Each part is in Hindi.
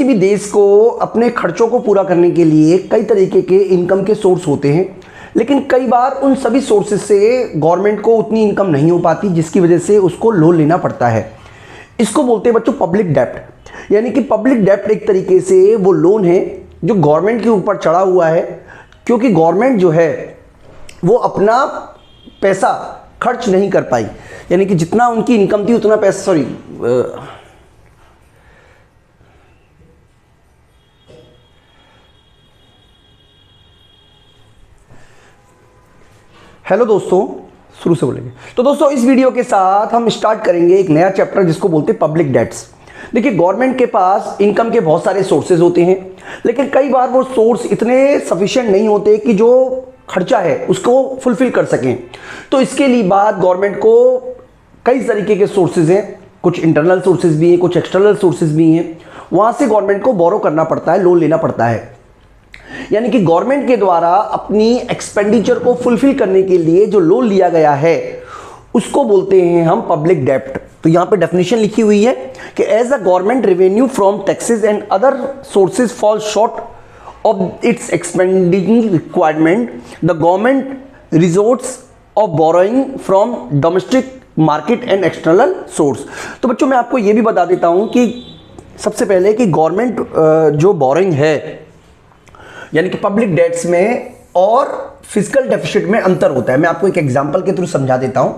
किसी भी देश को अपने खर्चों को पूरा करने के लिए कई तरीके के इनकम के सोर्स होते हैं, लेकिन कई बार उन सभी सोर्सेज से गवर्नमेंट को उतनी इनकम नहीं हो पाती, जिसकी वजह से उसको लोन लेना पड़ता है। इसको बोलते हैं बच्चों पब्लिक डेप्ट। यानी कि पब्लिक डेप्ट एक तरीके से वो लोन है जो गवर्नमेंट के ऊपर चढ़ा हुआ है, क्योंकि गवर्नमेंट जो है वो अपना पैसा खर्च नहीं कर पाई, यानी कि जितना उनकी इनकम थी उतना पैसा, हेलो दोस्तों, शुरू से बोलेंगे। तो दोस्तों इस वीडियो के साथ हम स्टार्ट करेंगे एक नया चैप्टर जिसको बोलते हैं पब्लिक डेट्स। देखिए, गवर्नमेंट के पास इनकम के बहुत सारे सोर्सेज होते हैं, लेकिन कई बार वो सोर्स इतने सफिशिएंट नहीं होते कि जो खर्चा है उसको फुलफिल कर सकें। तो इसके लिए बात गवर्नमेंट को कई तरीके के सोर्सेज हैं, कुछ इंटरनल सोर्सेज भी हैं, कुछ एक्सटर्नल सोर्सेज भी हैं, वहाँ से गवर्नमेंट को बोरो करना पड़ता है, लोन लेना पड़ता है। यानी कि गवर्नमेंट के द्वारा अपनी एक्सपेंडिचर को फुलफिल करने के लिए जो लोन लिया गया है उसको बोलते हैं हम पब्लिक डेप्ट। तो यहां पे डेफिनेशन लिखी हुई है कि as a government revenue from taxes and other sources fall short of its expending requirement, the government resorts of borrowing from domestic market and external source. तो बच्चों मैं आपको यह भी बता देता हूं कि सबसे पहले कि गवर्नमेंट जो बोरोइंग है यानी कि पब्लिक डेट्स में और फिजिकल डेफिसिट में अंतर होता है। मैं आपको एक एग्जांपल के थ्रू समझा देता हूं।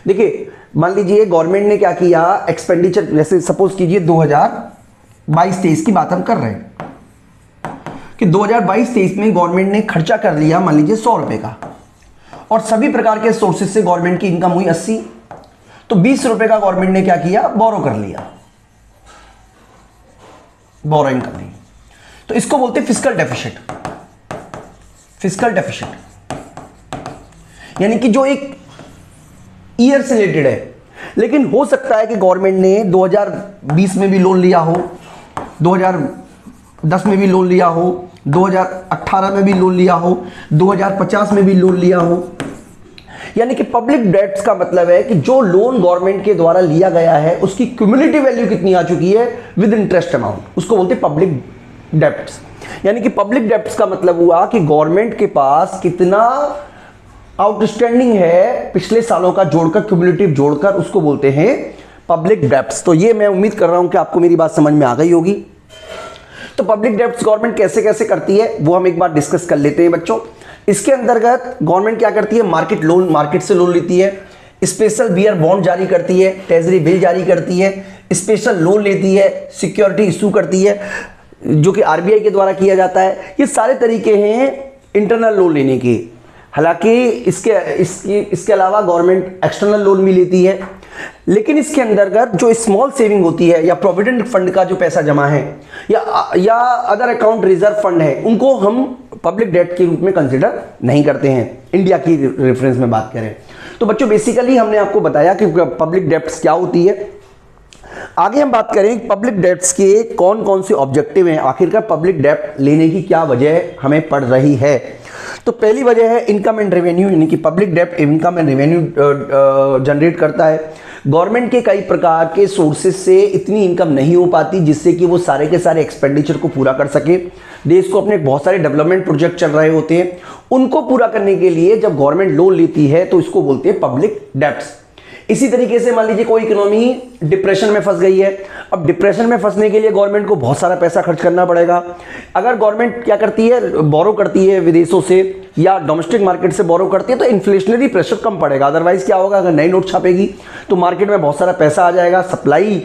देखिए, मान लीजिए गवर्नमेंट ने क्या किया, एक्सपेंडिचर, जैसे सपोज कीजिए 2022-23 की बात हम कर रहे हैं कि 2022-23 में गवर्नमेंट ने खर्चा कर लिया मान लीजिए 100 रुपए का, और सभी प्रकार के सोर्सेज से गवर्नमेंट की इनकम हुई 80, तो 20 रुपए का गवर्नमेंट ने क्या किया, बोरो कर लिया, बोरोइंग कर ली। तो इसको बोलते हैं फिजिकल डेफिसिट। फिजिकल डेफिसिट यानी कि जो एक ईयर से रिलेटेड है, लेकिन हो सकता है कि गवर्नमेंट ने 2020 में भी लोन लिया हो, 2010 में भी लोन लिया हो, 2018 में भी लोन लिया हो, 2050 में भी लोन लिया हो। यानी कि पब्लिक डेट्स का मतलब है कि जो लोन गवर्नमेंट के द्वारा लिया गया है उसकी क्यूमुलेटिव वैल्यू कितनी आ चुकी है विद इंटरेस्ट अमाउंट, उसको बोलते हैं पब्लिक डेप्ट्स। यानी कि पब्लिक डेप्ट्स का मतलब हुआ कि गवर्नमेंट के पास कितना आउटस्टैंडिंग है पिछले सालों का जोड़कर, क्यूमुलेटिव जोड़कर, उसको बोलते हैं पब्लिक डेप्ट्स। तो ये मैं उम्मीद कर रहा हूं कि आपको मेरी बात समझ में आ गई होगी। तो पब्लिक डेप्ट्स गवर्नमेंट कैसे कैसे करती है वो हम एक बार डिस्कस कर लेते हैं बच्चों। इसके अंतर्गत गवर्नमेंट क्या करती है, मार्केट से लोन लेती है, स्पेशल बियर बॉन्ड जारी करती है, ट्रेजरी बिल जारी करती है, स्पेशल लोन लेती है, सिक्योरिटी इशू करती है जो कि आरबीआई के द्वारा किया जाता है। ये सारे तरीके हैं इंटरनल लोन लेने के। हालांकि इसके अलावा गवर्नमेंट एक्सटर्नल लोन भी लेती है, लेकिन इसके अंतर्गत जो स्मॉल सेविंग होती है या प्रोविडेंट फंड का जो पैसा जमा है या अदर अकाउंट रिजर्व फंड है, उनको हम पब्लिक डेट के रूप में कंसिडर नहीं करते हैं, इंडिया की रेफरेंस में बात करें तो। बच्चों बेसिकली हमने आपको बताया कि पब्लिक डेट्स क्या होती है। आगे हम बात करें पब्लिक डेट्स के कौन कौन से ऑब्जेक्टिव हैं, आखिरकार पब्लिक डेट लेने की क्या वजह हमें पड़ रही है। तो पहली वजह है इनकम एंड रेवेन्यू, यानी कि public debt income and revenue generate करता है। गवर्नमेंट के कई प्रकार के सोर्सेज से इतनी इनकम नहीं हो पाती जिससे कि वो सारे के सारे एक्सपेंडिचर को पूरा कर सके। देश को अपने बहुत सारे डेवलपमेंट प्रोजेक्ट चल रहे होते हैं, उनको पूरा करने के लिए जब गवर्नमेंट लोन लेती है तो इसको बोलते हैं पब्लिक डेट्स। इसी तरीके से मान लीजिए कोई इकोनॉमी डिप्रेशन में फंस गई है, अब डिप्रेशन में फंसने के लिए गवर्नमेंट को बहुत सारा पैसा खर्च करना पड़ेगा। अगर गवर्नमेंट क्या करती है, बोरो करती है विदेशों से या डोमेस्टिक मार्केट से बोरो करती है, तो इन्फ्लेशनरी प्रेशर कम पड़ेगा। अदरवाइज क्या होगा, अगर नई नोट छापेगी तो मार्केट में बहुत सारा पैसा आ जाएगा, सप्लाई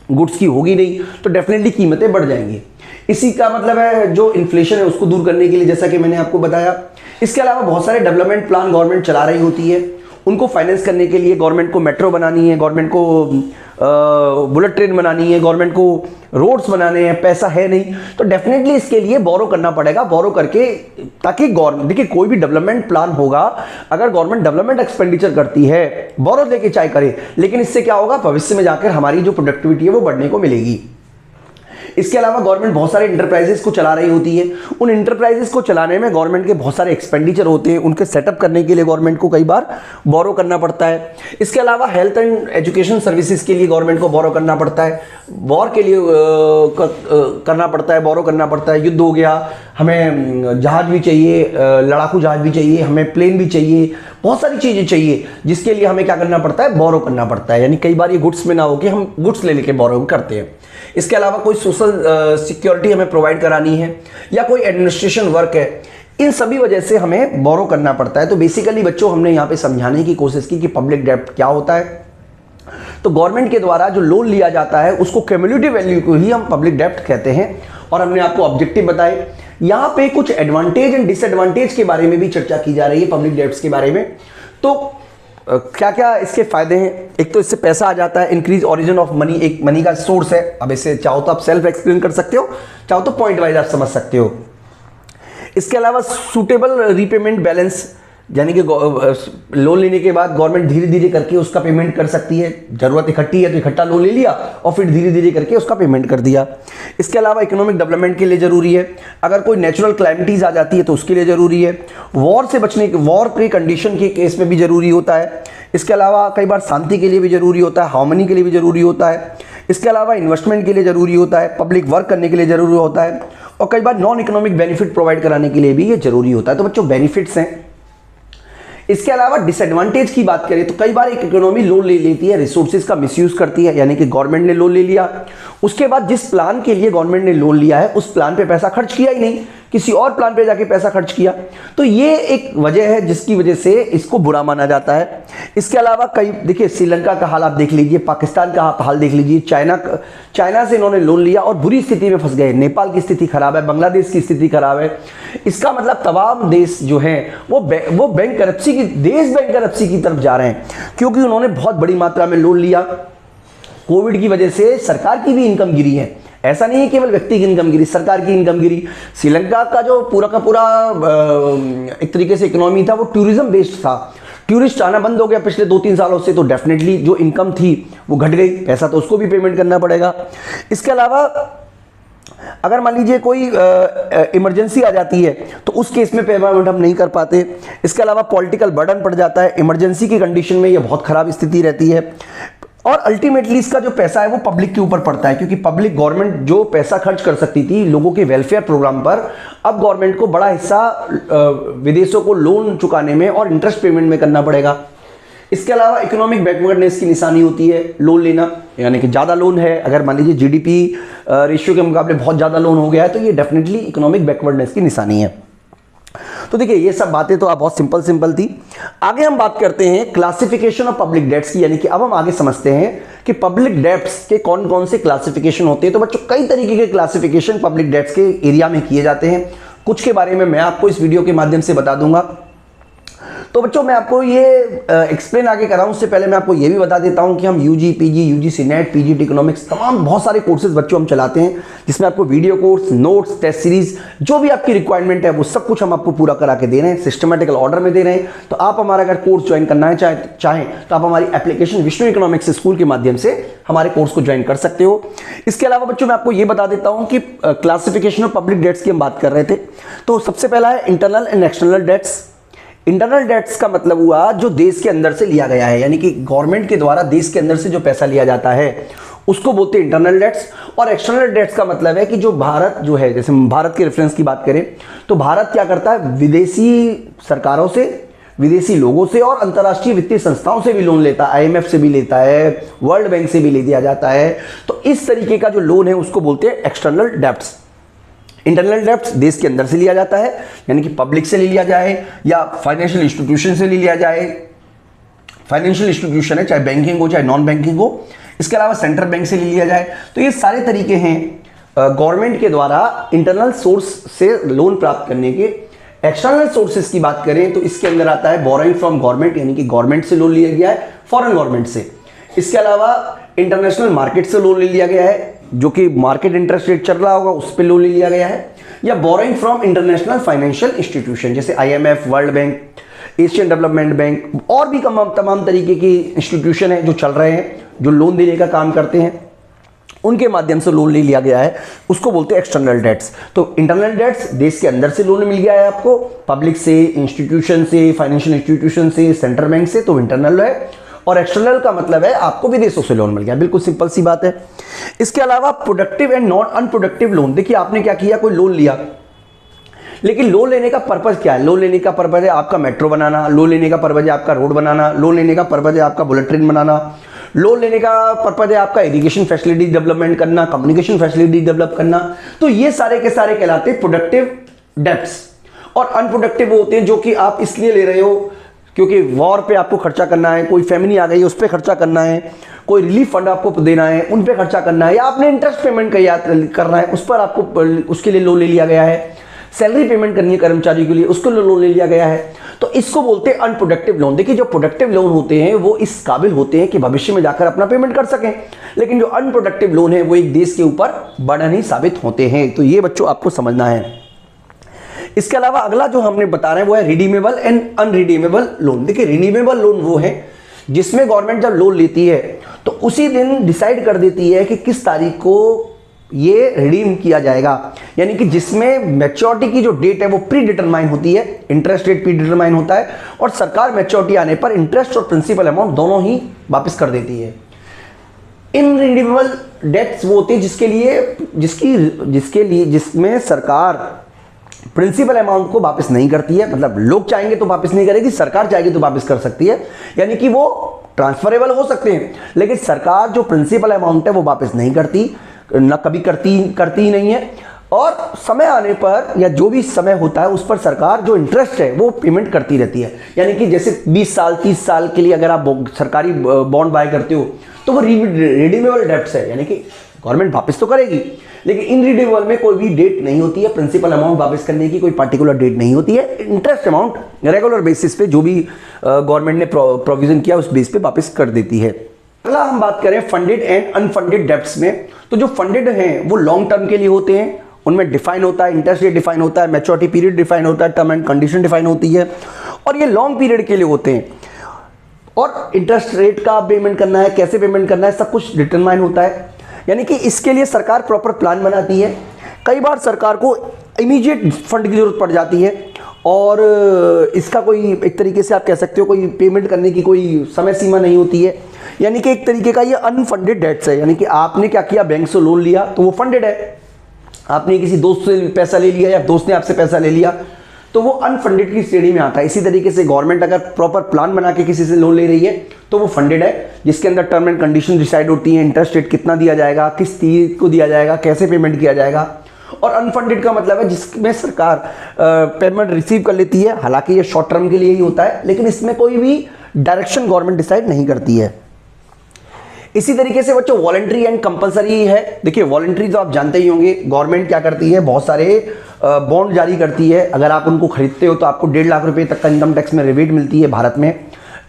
गुड्स की होगी नहीं, तो डेफिनेटली कीमतें बढ़ जाएंगी। इसी का मतलब है जो इन्फ्लेशन है उसको दूर करने के लिए, जैसा कि मैंने आपको बताया। इसके अलावा बहुत सारे डेवलपमेंट प्लान गवर्नमेंट चला रही होती है, उनको फाइनेंस करने के लिए गवर्नमेंट को मेट्रो बनानी है, गवर्नमेंट को बुलेट ट्रेन बनानी है, गवर्नमेंट को रोड्स बनाने हैं, पैसा है नहीं, तो डेफिनेटली इसके लिए बोरो करना पड़ेगा। बोरो करके, ताकि गवर्नमेंट, देखिए कोई भी डेवलपमेंट प्लान होगा, अगर गवर्नमेंट डेवलपमेंट एक्सपेंडिचर करती है, बोरो लेके चाहे करे, लेकिन इससे क्या होगा, भविष्य में जाकर हमारी जो प्रोडक्टिविटी है वो बढ़ने को मिलेगी। इसके अलावा गवर्नमेंट बहुत सारे इंटरप्राइजेस को चला रही होती है, उन इंटरप्राइजेस को चलाने में गवर्नमेंट के बहुत सारे एक्सपेंडिचर होते हैं, उनके सेटअप करने के लिए गवर्नमेंट को कई बार बोरो करना पड़ता है। इसके अलावा हेल्थ एंड एजुकेशन सर्विसेज के लिए गवर्नमेंट को बोरो करना पड़ता है, वॉर के लिए करना पड़ता है, बोरो करना पड़ता है। युद्ध हो गया, हमें जहाज भी चाहिए, लड़ाकू जहाज भी चाहिए, हमें प्लेन भी चाहिए, बहुत सारी चीज़ें चाहिए जिसके लिए हमें क्या करना पड़ता है, बोरो करना पड़ता है। यानी कई बार ये गुड्स में ना हो कि हम गुड्स ले लेके बोरो करते हैं। इसके अलावा कोई सोशल सिक्योरिटी हमें प्रोवाइड करानी है या कोई एडमिनिस्ट्रेशन वर्क है, इन सभी वजह से हमें बोरो करना पड़ता है। तो बेसिकली बच्चों हमने यहाँ पे समझाने की कोशिश की कि पब्लिक डेब्ट क्या होता है। तो गवर्नमेंट के द्वारा जो लोन लिया जाता है उसको क्यूमुलेटिव वैल्यू को ही हम पब्लिक डेब्ट कहते हैं। और हमने आपको ऑब्जेक्टिव बताए। यहाँ पे कुछ एडवांटेज एंड डिसएडवांटेज के बारे में भी चर्चा की जा रही है पब्लिक डेब्ट्स के बारे में। तो क्या क्या इसके फायदे हैं? एक तो इससे पैसा आ जाता है, इंक्रीज ओरिजिन ऑफ मनी, एक मनी का सोर्स है। अब इसे चाहो तो आप सेल्फ एक्सप्लेन कर सकते हो, चाहो तो पॉइंट वाइज आप समझ सकते हो। इसके अलावा सूटेबल रीपेमेंट बैलेंस, यानी कि लोन लेने के बाद गवर्नमेंट धीरे धीरे करके उसका पेमेंट कर सकती है। जरूरत इकट्ठी है तो इकट्ठा लोन ले लिया और फिर धीरे धीरे करके उसका पेमेंट कर दिया। इसके अलावा इकोनॉमिक डेवलपमेंट के लिए जरूरी है। अगर कोई नेचुरल क्लैमिटीज आ जाती है तो उसके लिए जरूरी है। वॉर से बचने के, वॉर प्री कंडीशन के केस में भी जरूरी होता है। इसके अलावा कई बार शांति के लिए भी जरूरी होता है, हार्मनी के लिए भी जरूरी होता है। इसके अलावा इन्वेस्टमेंट के लिए जरूरी होता है, पब्लिक वर्क करने के लिए जरूरी होता है, और कई बार नॉन इकोनॉमिक बेनिफिट प्रोवाइड कराने के लिए भी ये जरूरी होता है। तो बच्चों बेनिफिट्स हैं। इसके अलावा डिसएडवांटेज की बात करें तो कई बार एक इकोनॉमी लोन ले लेती है, रिसोर्सेज का मिसयूज करती है। यानी कि गवर्नमेंट ने लोन ले लिया, उसके बाद जिस प्लान के लिए गवर्नमेंट ने लोन लिया है उस प्लान पे पैसा खर्च किया ही नहीं, किसी और प्लान पे जाके पैसा खर्च किया। तो ये एक वजह है जिसकी वजह से इसको बुरा माना जाता है। इसके अलावा कई, देखिए श्रीलंका का हाल आप देख लीजिए, पाकिस्तान का हाल देख लीजिए, चाइना से इन्होंने लोन लिया और बुरी स्थिति में फंस गए। नेपाल की स्थिति खराब है, बांग्लादेश की स्थिति खराब है। इसका मतलब तमाम देश जो हैं वो बैंक करप्सी की तरफ जा रहे हैं, क्योंकि उन्होंने बहुत बड़ी मात्रा में लोन लिया। कोविड की वजह से सरकार की भी इनकम गिरी है, ऐसा नहीं है केवल व्यक्ति की इनकम गिरी, सरकार की इनकम गिरी। श्रीलंका का जो पूरा का पूरा एक तरीके से इकोनॉमी था वो टूरिज्म बेस्ड था। टूरिस्ट आना बंद हो गया पिछले 2-3 सालों से, तो डेफिनेटली जो इनकम थी वो घट गई, पैसा तो उसको भी पेमेंट करना पड़ेगा। इसके अलावा अगर मान लीजिए कोई इमरजेंसी आ जाती है तो उस केस में पेमेंट हम नहीं कर पाते। इसके अलावा पॉलिटिकल बर्डन पड़ जाता है, इमरजेंसी की कंडीशन में ये बहुत खराब स्थिति रहती है। और अल्टीमेटली इसका जो पैसा है वो पब्लिक के ऊपर पड़ता है, क्योंकि पब्लिक, गवर्नमेंट जो पैसा खर्च कर सकती थी लोगों के वेलफेयर प्रोग्राम पर, अब गवर्नमेंट को बड़ा हिस्सा विदेशों को लोन चुकाने में और इंटरेस्ट पेमेंट में करना पड़ेगा। इसके अलावा इकोनॉमिक बैकवर्डनेस की निशानी होती है लोन लेना, यानी कि ज़्यादा लोन है, अगर मान लीजिए जीडीपी रेशियो के मुकाबले बहुत ज़्यादा लोन हो गया है तो ये डेफिनेटली इकोनॉमिक बैकवर्डनेस की निशानी है। तो देखिए ये सब बातें तो बहुत सिंपल थी। आगे हम बात करते हैं क्लासिफिकेशन ऑफ पब्लिक डेट्स की, यानी कि अब हम आगे समझते हैं कि पब्लिक डेट्स के कौन कौन से क्लासिफिकेशन होते हैं। तो बच्चों कई तरीके के क्लासिफिकेशन पब्लिक डेट्स के एरिया में किए जाते हैं, कुछ के बारे में मैं आपको इस वीडियो के माध्यम से बता दूंगा। तो बच्चों मैं आपको ये एक्सप्लेन आगे कराऊं उससे पहले मैं आपको ये भी बता देता हूं कि हम UG, PG, UGC NET, PGT economics, तमाम बहुत सारे कोर्सेज बच्चों हम चलाते हैं, जिसमें आपको video course, notes, test series, जो भी आपकी रिक्वायरमेंट है वो सब कुछ हम आपको पूरा करा के दे रहे हैं, सिस्टमेटिकल ऑर्डर में दे रहे हैं। तो आप हमारा अगर कोर्स ज्वाइन करना चाहें तो आप हमारी एप्लीकेशन विष्णु इकोनॉमिक्स स्कूल के माध्यम से हमारे कोर्स को ज्वाइन कर सकते हो। इसके अलावा बच्चों मैं आपको ये बता देता हूं कि क्लासिफिकेशन ऑफ पब्लिक डेट्स की हम बात कर रहे थे। तो सबसे पहला है internal and external debts. Internal debts का मतलब हुआ जो देश के अंदर से लिया गया है, यानी कि गवर्नमेंट के द्वारा देश के अंदर से जो पैसा लिया जाता है उसको बोलते हैं इंटरनल डेट्स। और एक्सटर्नल डेट्स का मतलब है कि जो भारत जो है, जैसे भारत के रेफरेंस की बात करें तो भारत क्या करता है, विदेशी सरकारों से, विदेशी लोगों से और अंतर्राष्ट्रीय वित्तीय संस्थाओं से भी लोन लेता है, आईएमएफ से भी लेता है, वर्ल्ड बैंक से भी ले दिया जाता है। तो इस तरीके का जो लोन है उसको बोलते हैं एक्सटर्नल डेट्स। इंटरनल डेट्स देश के अंदर से लिया जाता है, यानी कि पब्लिक से ले लिया जाए या फाइनेंशियल इंस्टीट्यूशन से ले लिया जाए। फाइनेंशियल इंस्टीट्यूशन है, चाहे बैंकिंग हो चाहे नॉन बैंकिंग हो। इसके अलावा सेंट्रल बैंक से ले लिया जाए। तो ये सारे तरीके हैं गवर्नमेंट के द्वारा इंटरनल सोर्स से लोन प्राप्त करने के। एक्सटर्नल सोर्सेज की बात करें तो इसके अंदर आता है बोरोइंग फ्रॉम गवर्नमेंट, यानी कि गवर्नमेंट से लोन लिया गया है, फॉरेन गवर्नमेंट से। इसके अलावा इंटरनेशनल मार्केट से लोन ले लिया गया है, जो कि मार्केट इंटरेस्ट रेट चल रहा होगा उस पर लोन ले लिया गया है, या borrowing from international financial institution जैसे IMF, World Bank, Asian Development Bank और भी तमाम तरीके की इंस्टीट्यूशन है जो चल रहे हैं, जो लोन देने का काम करते हैं। उनके माध्यम से लोन ले लिया गया है, उसको बोलते हैं एक्सटर्नल डेट्स। तो इंटरनल डेट्स, देश के अंदर से लोन मिल गया है आपको, पब्लिक से, इंस्टीट्यूशन से, फाइनेंशियल इंस्टीट्यूशन से, सेंट्रल बैंक से, तो इंटरनल है। और एक्सटर्नल का मतलब है आपको विदेशों से लोन मिल गया, बिल्कुल सिंपल सी बात है। इसके अलावा productive and non unproductive loan, देखिए आपने क्या किया, कोई लोन लिया, लेकिन लोन लेने का पर्पज क्या है? लोन लेने का पर्पज है आपका मेट्रो बनाना, लोन लेने का पर्पज है आपका रोड बनाना, लोन लेने का पर्पज है आपका बुलेट ट्रेन बनाना, लोन लेने का पर्पज है आपका इरिगेशन फैसिलिटी डेवलपमेंट करना, कम्युनिकेशन फैसिलिटी डेवलप करना। तो ये सारे के सारे कहलाते हैं प्रोडक्टिव डेब्ट्स। और अनप्रोडक्टिव होते हैं जो कि आप इसलिए ले रहे हो क्योंकि वॉर पे आपको खर्चा करना है, कोई फैमिली आ गई उस पर खर्चा करना है, कोई रिलीफ फंड आपको देना है उन पे खर्चा करना है, या आपने इंटरेस्ट पेमेंट करना है उस पर आपको, उसके लिए लोन ले लिया गया है, सैलरी पेमेंट करनी है कर्मचारी के लिए उसको लोन ले लिया गया है। तो इसको बोलते हैं अनप्रोडक्टिव लोन। देखिए जो प्रोडक्टिव लोन होते हैं वो इस काबिल होते हैं कि भविष्य में जाकर अपना पेमेंट कर सकें, लेकिन जो अनप्रोडक्टिव लोन है वो एक देश के ऊपर बर्डन ही साबित होते हैं। तो ये बच्चों आपको समझना है। इसके अलावा अगला जो हमने बता रहे हैं वो है रिडीमेबल एंड अनरिडीमेबल लोन। देखिए रिडीमेबल लोन वो है जिसमें गवर्नमेंट जब लोन लेती है तो उसी दिन डिसाइड कर देती है कि किस तारीख को ये रिडीम किया जाएगा, यानी कि जिसमें मैच्योरिटी की जो डेट है वो प्री डिटरमाइन होती है, इंटरेस्ट रेट प्री डिटरमाइन होता है, और सरकार मैच्योरिटी आने पर इंटरेस्ट और प्रिंसिपल अमाउंट दोनों ही वापस कर देती है। इनरिडीमेबल डेट्स वो होती है जिसमें सरकार प्रिंसिपल अमाउंट को वापस नहीं करती है, मतलब लोग चाहेंगे तो वापस नहीं करेगी, सरकार चाहेगी तो वापस कर सकती है, यानी कि वो ट्रांसफरेबल हो सकते हैं, लेकिन सरकार जो प्रिंसिपल अमाउंट है वो वापस नहीं करती, ना कभी करती ही नहीं है। और समय आने पर या जो भी समय होता है उस पर सरकार जो इंटरेस्ट है वो पेमेंट करती रहती है। यानी कि जैसे 20 साल 30 साल के लिए अगर आप सरकारी बॉन्ड बाय करते हो तो वो रिडीमेबल डेब्ट्स है, यानी कि गवर्नमेंट वापस तो करेगी, लेकिन इनरिडीमेबल में कोई भी डेट नहीं होती है, प्रिंसिपल अमाउंट वापस करने की कोई पर्टिकुलर डेट नहीं होती है, इंटरेस्ट अमाउंट रेगुलर बेसिस पे जो भी गवर्नमेंट ने प्रोविजन किया उस बेस पे वापस कर देती है। अगला हम बात करें फंडेड एंड अनफंडेड डेब्ट्स में, तो जो फंडेड हैं वो लॉन्ग टर्म के लिए होते हैं, उनमें डिफाइन होता है, इंटरेस्ट रेट डिफाइन होता है, मैच्योरिटी पीरियड डिफाइन होता है, टर्म एंड कंडीशन डिफाइन होती है, और ये लॉन्ग पीरियड के लिए होते हैं, और इंटरेस्ट रेट का पेमेंट करना है, कैसे पेमेंट करना है, सब कुछ डिटरमाइन होता है। यानी कि इसके लिए सरकार प्रॉपर प्लान बनाती है। कई बार सरकार को इमीडिएट फंड की जरूरत पड़ जाती है और इसका कोई एक तरीके से आप कह सकते हो कोई पेमेंट करने की कोई समय सीमा नहीं होती है, यानी कि एक तरीके का ये अनफंडेड डेट्स है। यानी कि आपने क्या किया, बैंक से लोन लिया तो वो फंडेड है, आपने किसी दोस्त से पैसा ले लिया या दोस्त ने आपसे पैसा ले लिया तो वो अनफंडेड की श्रेणी में आता है। इसी तरीके से गवर्नमेंट अगर प्रॉपर प्लान बना के किसी से लोन ले रही है तो वो फंडेड है, जिसके अंदर टर्म एंड कंडीशन डिसाइड होती है, इंटरेस्ट रेट कितना दिया जाएगा, किस तारीख को दिया जाएगा, कैसे पेमेंट किया जाएगा। और अनफंडेड का मतलब है जिसमें सरकार पेमेंट रिसीव कर लेती है, हालांकि ये शॉर्ट टर्म के लिए ही होता है, लेकिन इसमें कोई भी डायरेक्शन गवर्नमेंट डिसाइड नहीं करती है। इसी तरीके से बच्चों वॉलंटरी एंड कंपलसरी है। देखिए वॉलंटरी तो आप जानते ही होंगे, गवर्नमेंट क्या करती है, बहुत सारे बॉन्ड जारी करती है, अगर आप उनको खरीदते हो तो आपको 1.5 लाख रुपए तक का इनकम टैक्स में रिबेट मिलती है भारत में।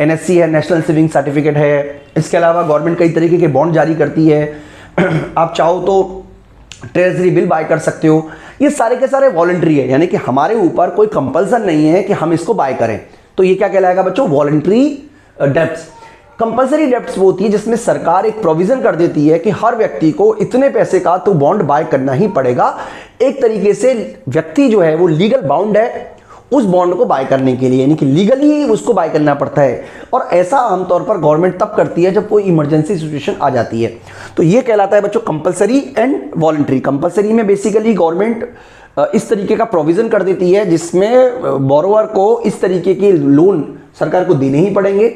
एनएससी है, नेशनल सेविंग सर्टिफिकेट है। इसके अलावा गवर्नमेंट कई तरीके के बॉन्ड जारी करती है, आप चाहो तो ट्रेजरी बिल बाय कर सकते हो। ये सारे के सारे वॉलंटरी है, यानी कि हमारे ऊपर कोई कंपल्सन नहीं है कि हम इसको बाय करें, तो ये क्या कहलाएगा बच्चों, वॉलंटरी डेब्ट्स। कंपल्सरी डेब्ट्स वो होती है जिसमें सरकार एक प्रोविजन कर देती है कि हर व्यक्ति को इतने पैसे का तो बॉन्ड बाय करना ही पड़ेगा। एक तरीके से व्यक्ति जो है वो लीगल बाउंड है उस बॉन्ड को बाय करने के लिए, यानी कि लीगली उसको बाय करना पड़ता है। और ऐसा आमतौर पर गवर्नमेंट तब करती है जब कोई इमरजेंसी सिचुएशन आ जाती है। तो ये कहलाता है बच्चों कंपल्सरी एंड वॉलंटरी। कंपल्सरी में बेसिकली गवर्नमेंट इस तरीके का प्रोविजन कर देती है जिसमें बोरोवर को इस तरीके के लोन सरकार को देने ही पड़ेंगे,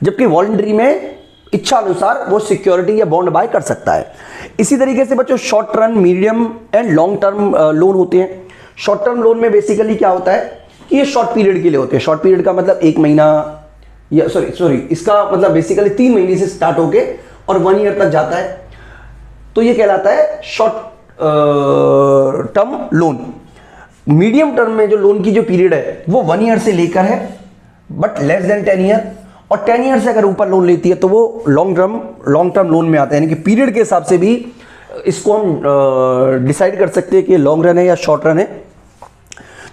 जबकि वॉलंटरी में इच्छा अनुसार वो सिक्योरिटी या बॉन्ड बाय कर सकता है। इसी तरीके से बच्चों short term, medium and long term loan होते हैं। शॉर्ट टर्म लोन में बेसिकली क्या होता है कि ये शॉर्ट पीरियड के लिए होते हैं। शॉर्ट पीरियड का मतलब 1 महीना या सॉरी इसका मतलब बेसिकली 3 महीने से स्टार्ट होके और 1 ईयर तक जाता है, तो ये कहलाता है short term loan. Medium term में जो लोन की जो पीरियड है वो 1 ईयर से लेकर है बट लेस देन 10 ईयर, और 10 ईयर से अगर ऊपर लोन लेती है तो वो लॉन्ग टर्म लोन में आता है। यानी कि पीरियड के हिसाब से भी इसको हम डिसाइड कर सकते हैं कि लॉन्ग रन है या शॉर्ट रन है।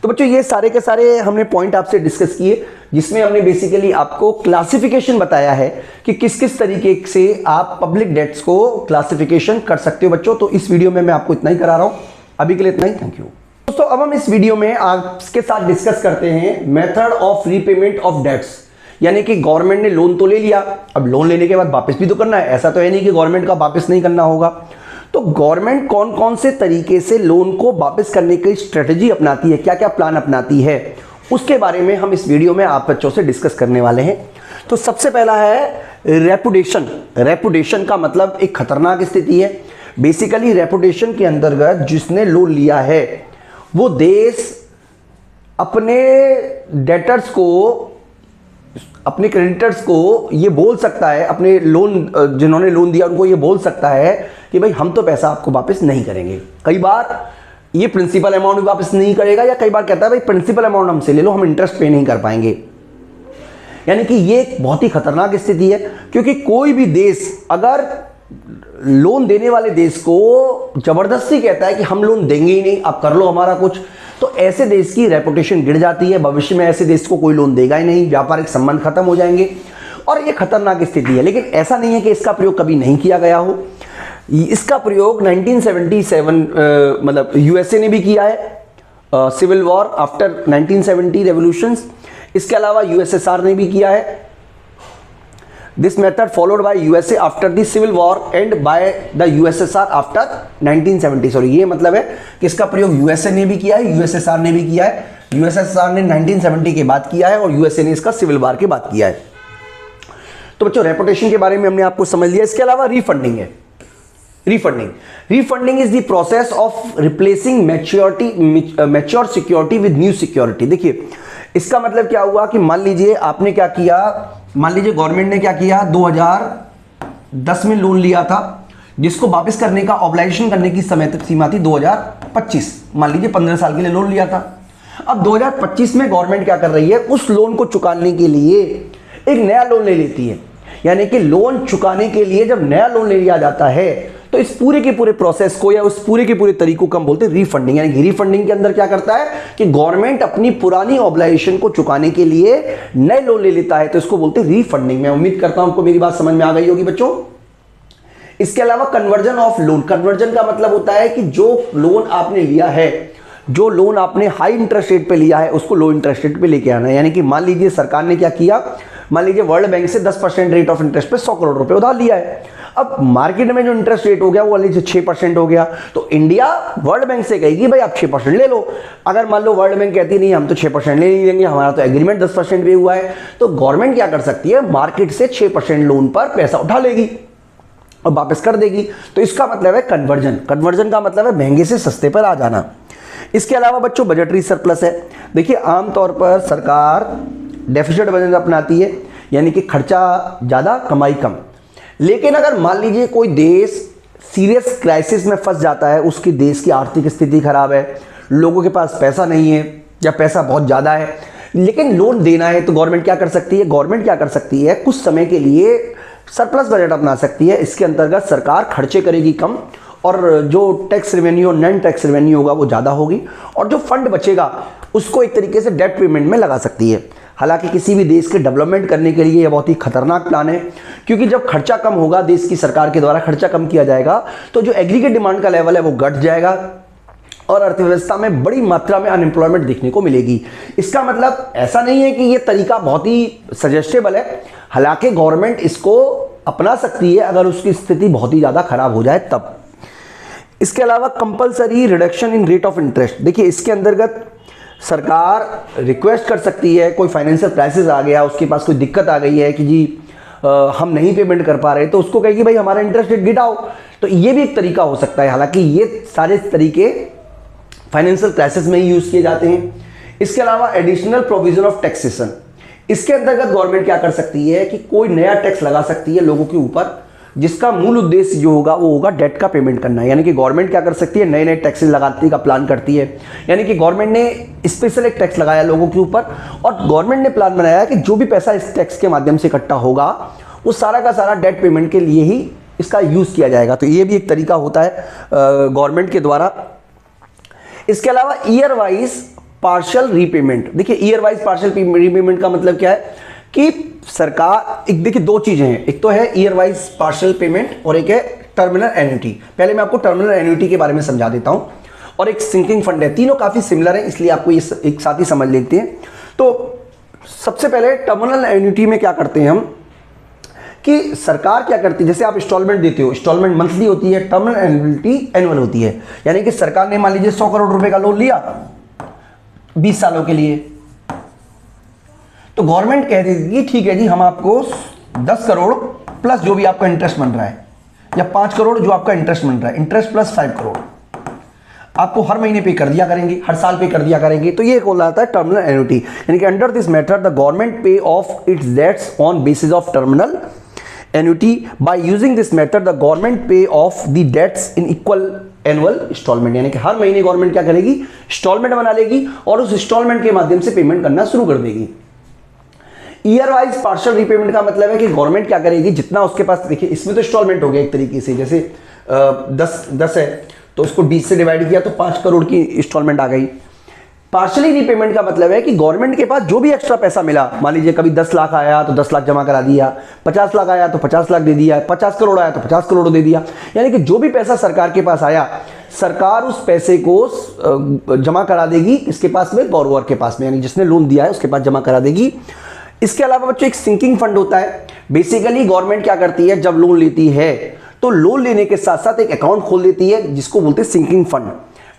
तो बच्चों ये सारे के सारे हमने पॉइंट आपसे डिस्कस किए, जिसमें हमने बेसिकली आपको क्लासिफिकेशन बताया है कि किस किस तरीके से आप पब्लिक डेट्स को क्लासिफिकेशन कर सकते हो बच्चों। तो इस वीडियो में मैं आपको इतना ही करा रहा हूं, अभी के लिए इतना ही। थैंक यू दोस्तों। अब हम इस वीडियो में आपके साथ डिस्कस करते हैं method of repayment of debts, यानी कि गवर्नमेंट ने लोन तो ले लिया, अब लोन लेने के बाद वापस भी तो करना है, ऐसा तो है नहीं कि गवर्नमेंट का वापस नहीं करना होगा। तो गवर्नमेंट कौन कौन से तरीके से लोन को वापस करने की स्ट्रेटजी अपनाती है, क्या क्या प्लान अपनाती है, उसके बारे में हम इस वीडियो में आप बच्चों से डिस्कस करने वाले हैं। तो सबसे पहला है रेपुटेशन। रेपुटेशन का मतलब एक खतरनाक स्थिति है। बेसिकली रेपुटेशन के अंतर्गत जिसने लोन लिया है वो देश अपने डेटर्स को, अपने क्रेडिटर्स को ये बोल सकता है, अपने लोन जिन्होंने लोन दिया उनको ये बोल सकता है कि भाई हम तो पैसा आपको वापस नहीं करेंगे। कई बार ये प्रिंसिपल अमाउंट भी वापस नहीं करेगा, या कई बार कहता है भाई प्रिंसिपल अमाउंट हमसे ले लो, हम इंटरेस्ट पे नहीं कर पाएंगे। यानी कि ये एक बहुत ही खतरनाक स्थिति है, क्योंकि कोई भी देश अगर लोन देने वाले देश को जबरदस्ती कहता है कि हम लोन देंगे ही नहीं, आप कर लो हमारा कुछ, तो ऐसे देश की रेपुटेशन गिर जाती है। भविष्य में ऐसे देश को कोई लोन देगा ही नहीं, व्यापारिक संबंध खत्म हो जाएंगे, और ये खतरनाक स्थिति है। लेकिन ऐसा नहीं है कि इसका प्रयोग कभी नहीं किया गया हो। इसका प्रयोग 1977 मतलब यूएसए ने भी किया है, सिविल वॉर आफ्टर 1970 रेवोल्यूशंस। इसके अलावा यूएसएसआर ने भी किया है। This method followed by USA after the civil war and by the USSR after 1970। Sorry, ये मतलब है कि इसका प्रयोग यूएसए ने भी किया है, यूएसएसआर ने भी किया है। यूएसएसआर ने 1970 के बाद किया है और यूएसए ने इसका सिविल वॉर के बाद किया है। तो बच्चों रेपुटेशन के बारे में हमने आपको समझ लिया। इसके अलावा रीफंडिंग है। Refunding is the process of replacing mature security with new security. देखिए इसका मतलब क्या हुआ कि मान लीजिए आपने क्या किया, मान लीजिए गवर्नमेंट ने क्या किया, 2010 में लोन लिया था, जिसको वापस करने का ऑब्लाइजेशन करने की समय तक सीमा थी 2025। मान लीजिए 15 साल के लिए लोन लिया था। अब 2025 में गवर्नमेंट क्या कर रही है, उस लोन को चुकाने के लिए एक नया लोन ले लेती है। यानी कि लोन चुकाने के लिए जब नया लोन ले लिया जाता है तो इस पूरे के पूरे प्रोसेस को या उस पूरे के पूरे तरीकों को हम बोलते हैं रीफंडिंग। यानी कि रीफंडिंग के अंदर क्या करता है कि गवर्नमेंट अपनी पुरानी ऑब्लाइजेशन को चुकाने के लिए नए लोन ले लेता है, तो इसको बोलते हैं रीफंडिंग। मैं उम्मीद करता हूं आपको मेरी बात समझ में आ गई होगी बच्चों। इसके अलावा कन्वर्जन ऑफ लोन। कन्वर्जन का मतलब होता है कि जो लोन आपने लिया है, जो लोन आपने हाई इंटरेस्ट रेट पे लिया है, उसको लो इंटरेस्ट रेट पे लेके आना है। यानी कि मान लीजिए सरकार ने क्या किया, मान लीजिए वर्ल्ड बैंक से 10% रेट ऑफ इंटरेस्ट पे 100 करोड़ रुपए उधार लिया है। अब मार्केट में जो इंटरेस्ट रेट हो गया वो लीजिए 6% हो गया, तो इंडिया वर्ल्ड बैंक से कहेगी भाई आप 6% ले लो। अगर मान लो वर्ल्ड बैंक कहती नहीं हम तो 6% ले नहीं लेंगे, हमारा तो एग्रीमेंट 10% पे हुआ है, तो गवर्नमेंट क्या कर सकती है, मार्केट से 6% लोन पर पैसा उठा लेगी और वापस कर देगी। तो इसका मतलब है कन्वर्जन। कन्वर्जन का मतलब है महंगे से सस्ते पर आ जाना। इसके अलावा बच्चों बजटरी सरप्लस है। देखिए आमतौर पर सरकार डेफिसिट बजट अपनाती है, यानी कि खर्चा ज़्यादा कमाई कम। लेकिन अगर मान लीजिए कोई देश सीरियस क्राइसिस में फंस जाता है, उसकी देश की आर्थिक स्थिति खराब है, लोगों के पास पैसा नहीं है या पैसा बहुत ज़्यादा है, लेकिन लोन देना है, तो गवर्नमेंट क्या कर सकती है, गवर्नमेंट क्या कर सकती है, कुछ समय के लिए सरप्लस बजट अपना सकती है। इसके अंतर्गत सरकार खर्चे करेगी कम, और जो टैक्स रेवेन्यू और नॉन टैक्स रेवेन्यू होगा वो ज़्यादा होगी, और जो फंड बचेगा उसको एक तरीके से डेट पेमेंट में लगा सकती है। हालांकि किसी भी देश के डेवलपमेंट करने के लिए यह बहुत ही खतरनाक प्लान है, क्योंकि जब खर्चा कम होगा, देश की सरकार के द्वारा खर्चा कम किया जाएगा, तो जो एग्रीगेट डिमांड का लेवल है वो घट जाएगा और अर्थव्यवस्था में बड़ी मात्रा में अनएम्प्लॉयमेंट देखने को मिलेगी। इसका मतलब ऐसा नहीं है कि यह तरीका बहुत ही सजेस्टेबल है, हालांकि गवर्नमेंट इसको अपना सकती है अगर उसकी स्थिति बहुत ही ज़्यादा खराब हो जाए तब। इसके अलावा compulsory reduction in rate of interest. देखिए इसके अंतर्गत सरकार रिक्वेस्ट कर सकती है, कोई फाइनेंशियल क्राइसिस आ गया, उसके पास कोई दिक्कत आ गई है कि जी हम नहीं पेमेंट कर पा रहे, तो उसको कहेगी भाई हमारा इंटरेस्ट रेट गिराओ। तो ये भी एक तरीका हो सकता है। हालांकि ये सारे तरीके फाइनेंशियल क्राइसिस में ही यूज किए जाते हैं। इसके अलावा एडिशनल प्रोविजन ऑफ टैक्सेशन। इसके अंतर्गत गवर्नमेंट क्या कर सकती है कि कोई नया टैक्स लगा सकती है लोगों के ऊपर, जिसका मूल उद्देश्य जो होगा वो होगा डेट का पेमेंट करना। यानी कि गवर्नमेंट क्या कर सकती है, नए नए टैक्सेस लगाने का प्लान करती है। यानी कि गवर्नमेंट ने स्पेशल एक टैक्स लगाया लोगों के ऊपर, और गवर्नमेंट ने प्लान बनाया कि जो भी पैसा इस टैक्स के माध्यम से इकट्ठा होगा वो सारा का सारा डेट पेमेंट के लिए ही इसका यूज़ किया जाएगा। तो ये भी एक तरीका होता है गवर्नमेंट के द्वारा। इसके अलावा ईयर वाइज पार्शियल रीपेमेंट। देखिए ईयर वाइज पार्शियल रीपेमेंट का मतलब क्या है कि सरकार, एक देखिए दो चीजें हैं, एक तो है ईयर वाइज पार्शियल पेमेंट और एक है टर्मिनल एन्युटी। पहले मैं आपको टर्मिनल एन्युटी के बारे में समझा देता हूं, और एक सिंकिंग फंड है। तीनों काफी सिमिलर है, इसलिए आपको ये एक साथ ही समझ लेते हैं। तो सबसे पहले टर्मिनल एन्युटी में क्या करते हैं हम कि सरकार क्या करती है, जैसे आप इंस्टॉलमेंट देते हो, इंस्टॉलमेंट मंथली होती है, टर्मिनल एन्युटी एनुअल होती है। यानी कि सरकार ने मान लीजिए 100 करोड़ रुपए का लोन लिया 20 सालों के लिए, तो गवर्नमेंट कह देगी कि ठीक है जी, हम आपको 10 करोड़ प्लस जो भी आपका इंटरेस्ट बन रहा है, या 5 करोड़ जो आपका इंटरेस्ट बन रहा है, इंटरेस्ट प्लस 5 करोड़ आपको हर महीने पे कर दिया करेंगे, हर साल पे कर दिया करेंगे। तो ये बोला जाता है टर्मिनल एन्युटी। यानी कि under this method the government pay off its debts on basis of terminal annuity. By using this method the government pay off the debts in equal annual instalment. यानी कि हर महीने गवर्नमेंट क्या करेगी, इंस्टॉलमेंट बना लेगी और उस इंस्टॉलमेंट के माध्यम से पेमेंट करना शुरू कर देगी। ईयर वाइज पार्शियल रीपेमेंट का मतलब है कि गवर्नमेंट क्या करेगी, जितना उसके पास, देखिए इसमें तो इंस्टॉलमेंट हो गया एक तरीके से, जैसे 10 है तो उसको 20 से डिवाइड किया तो 5 करोड़ की इंस्टॉलमेंट आ गई। पार्शियली रीपेमेंट का मतलब है कि गवर्नमेंट के पास जो भी एक्स्ट्रा पैसा मिला, मान लीजिए कभी 10 लाख आया तो 10 लाख जमा करा दिया, 50 लाख आया तो 50 लाख दे दिया, 50 करोड़ आया तो 50 करोड़ दे दिया। यानी कि जो भी पैसा सरकार के पास आया, सरकार उस पैसे को जमा करा देगी इसके पास में, बोरोवर के पास में, यानी जिसने लोन दिया है उसके पास जमा करा देगी। इसके अलावा बच्चों एक सिंकिंग फंड होता है। बेसिकली गवर्नमेंट क्या करती है, जब लोन लेती है तो लोन लेने के साथ साथ एक अकाउंट खोल देती है जिसको बोलते हैं सिंकिंग फंड।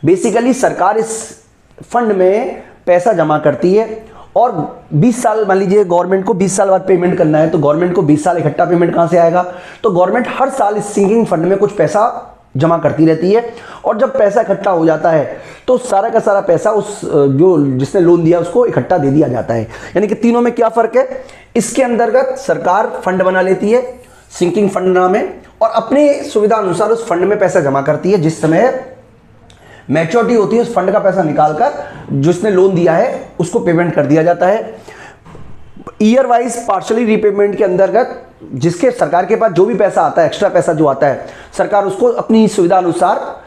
बेसिकली सरकार इस फंड में पैसा जमा करती है और 20 साल, मान लीजिए गवर्नमेंट को 20 साल बाद पेमेंट करना है, तो गवर्नमेंट को 20 साल इकट्ठा पेमेंट कहां से आएगा, तो गवर्नमेंट हर साल इस सिंकिंग फंड में कुछ पैसा जमा करती रहती है। और जब पैसा इकट्ठा हो जाता है तो सारा का सारा पैसा उस जो जिसने लोन दिया उसको इकट्ठा दे दिया जाता है। यानी कि तीनों में क्या फर्क है, इसके अंतर्गत सरकार फंड बना लेती है, सिंकिंग फंड नाम है, और अपने सुविधा अनुसार उस फंड में पैसा जमा करती है। जिस समय मैच्योरिटी होती है उस फंड का पैसा निकालकर जिसने लोन दिया है उसको पेमेंट कर दिया जाता है। ईयर वाइज पार्शियली रीपेमेंट के अंतर्गत जिसके सरकार के पास जो भी पैसा आता है, एक्स्ट्रा पैसा जो आता है, सरकार उसको अपनी सुविधा अनुसार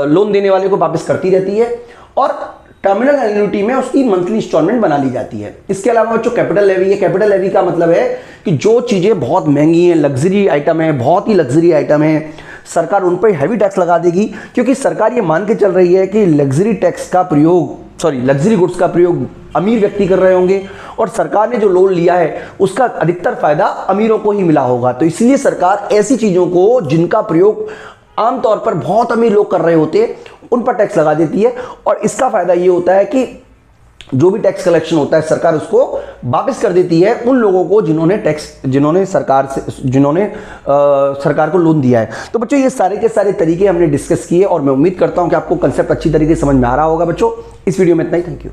लोन देने वाले को वापस करती रहती है, और टर्मिनल एन्युटी में उसकी मंथली इंस्टॉलमेंट बना ली जाती है। इसके अलावा जो कैपिटल लेवी है, कैपिटल लेवी का मतलब है कि जो चीजें बहुत महंगी हैं, लग्जरी आइटम है, बहुत ही लग्जरी आइटम है, सरकार उन पर हैवी टैक्स लगा देगी, क्योंकि सरकार ये मान के चल रही है कि लग्जरी गुड्स का प्रयोग अमीर व्यक्ति कर रहे होंगे, और सरकार ने जो लोन लिया है उसका अधिकतर फायदा अमीरों को ही मिला होगा। तो इसलिए सरकार ऐसी चीजों को जिनका प्रयोग आमतौर पर बहुत अमीर लोग कर रहे होते उन पर टैक्स लगा देती है, और इसका फायदा ये होता है कि जो भी टैक्स कलेक्शन होता है सरकार उसको वापस कर देती है उन लोगों को जिन्होंने सरकार को लोन दिया है। तो बच्चों ये सारे के सारे तरीके हमने डिस्कस किए, और मैं उम्मीद करता हूं कि आपको कंसेप्ट अच्छी तरीके से समझ में आ रहा होगा। बच्चों इस वीडियो में इतना ही, थैंक यू।